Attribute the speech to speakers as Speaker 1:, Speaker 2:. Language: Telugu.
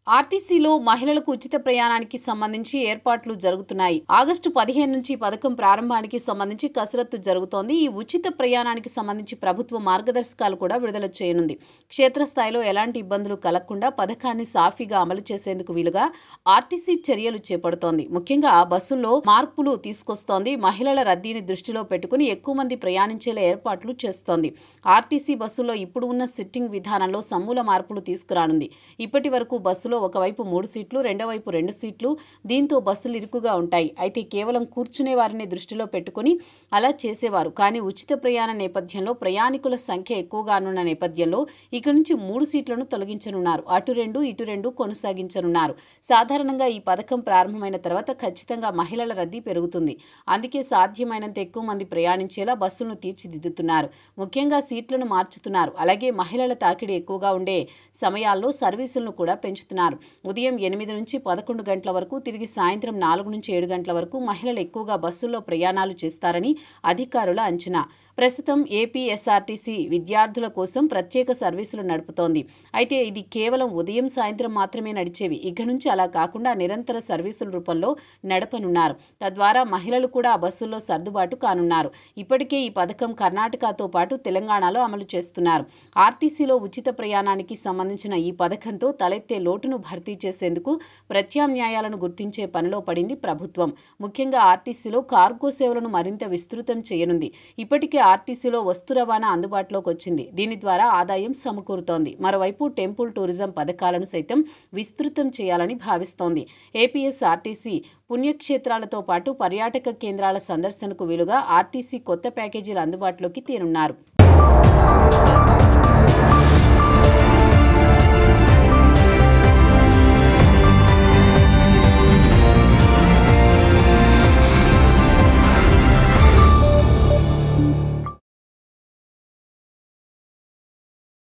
Speaker 1: ఆర్టీసీలో మహిళలకు ఉచిత ప్రయాణానికి సంబంధించి ఏర్పాట్లు జరుగుతున్నాయి. ఆగస్టు 15 నుంచి పథకం ప్రారంభానికి సంబంధించి కసరత్తు జరుగుతోంది. ఈ ఉచిత ప్రయాణానికి సంబంధించి ప్రభుత్వ మార్గదర్శకాలు కూడా విడుదల చేయనుంది. క్షేత్రస్థాయిలో ఎలాంటి ఇబ్బందులు కలగకుండా పథకాన్ని సాఫీగా అమలు చేసేందుకు వీలుగా ఆర్టీసీ చర్యలు చేపడుతోంది. ముఖ్యంగా బస్సుల్లో మార్పులు తీసుకొస్తోంది. మహిళల రద్దీని దృష్టిలో పెట్టుకుని ఎక్కువ మంది ప్రయాణించేలా ఏర్పాట్లు చేస్తోంది. ఆర్టీసీ బస్సుల్లో ఇప్పుడు ఉన్న సిట్టింగ్ విధానంలో సమూల మార్పులు తీసుకురానుంది. ఇప్పటి వరకు బస్సులో ఒకవైపు 3 సీట్లు, రెండో వైపు 2 సీట్లు. దీంతో బస్సులు ఇరుకుగా ఉంటాయి. అయితే కేవలం కూర్చునే వారిని దృష్టిలో పెట్టుకుని అలా చేసేవారు. కానీ ఉచిత ప్రయాణ నేపథ్యంలో ప్రయాణికుల సంఖ్య ఎక్కువగానున్న నేపథ్యంలో ఇక నుంచి 3 సీట్లను తొలగించనున్నారు. అటు 2 ఇటు 2 కొనసాగించనున్నారు. సాధారణంగా ఈ పథకం ప్రారంభమైన తర్వాత ఖచ్చితంగా మహిళల రద్దీ పెరుగుతుంది. అందుకే సాధ్యమైనంత ఎక్కువ మంది ప్రయాణించేలా బస్సులను తీర్చిదిద్దుతున్నారు. ముఖ్యంగా సీట్లను మార్చుతున్నారు. అలాగే మహిళల తాకిడి ఎక్కువగా ఉండే సమయాల్లో సర్వీసులను కూడా పెంచుతున్నారు. ఉదయం 8 నుంచి 11 గంటల వరకు, తిరిగి సాయంత్రం 4 నుంచి 7 గంటల వరకు మహిళలు ఎక్కువగా బస్సుల్లో ప్రయాణాలు చేస్తారని అధికారుల అంచనా. ప్రస్తుతం ఏపీఎస్ఆర్టీసీ విద్యార్థుల కోసం ప్రత్యేక సర్వీసులు నడుపుతోంది. అయితే ఇది కేవలం ఉదయం సాయంత్రం మాత్రమే నడిచేవి. ఇక నుంచి అలా కాకుండా నిరంతర సర్వీసుల రూపంలో నడపనున్నారు. తద్వారా మహిళలు కూడా ఆ బస్సుల్లో సర్దుబాటు కానున్నారు. ఇప్పటికే ఈ పథకం కర్ణాటకతో పాటు తెలంగాణలో అమలు చేస్తున్నారు. ఆర్టీసీలో ఉచిత ప్రయాణానికి సంబంధించిన ఈ పథకంతో తలెత్తే లోటును భర్తీ చేసేందుకు ప్రత్యామ్నాయాలను గుర్తించే పనిలో పడింది ప్రభుత్వం. ముఖ్యంగా ఆర్టీసీలో కార్గో సేవలను మరింత విస్తృతం చేయనుంది. ఇప్పటికే ఆర్టీసీలో వస్తు రవాణా అందుబాటులోకి వచ్చింది. దీని ద్వారా ఆదాయం సమకూరుతోంది. మరోవైపు టెంపుల్ టూరిజం పథకాలను సైతం విస్తృతం చేయాలని భావిస్తోంది. ఏపీఎస్ఆర్టీసీ పుణ్యక్షేత్రాలతో పాటు పర్యాటక కేంద్రాల సందర్శనకు వీలుగా ఆర్టీసీ కొత్త ప్యాకేజీలు అందుబాటులోకి తేనున్నారు.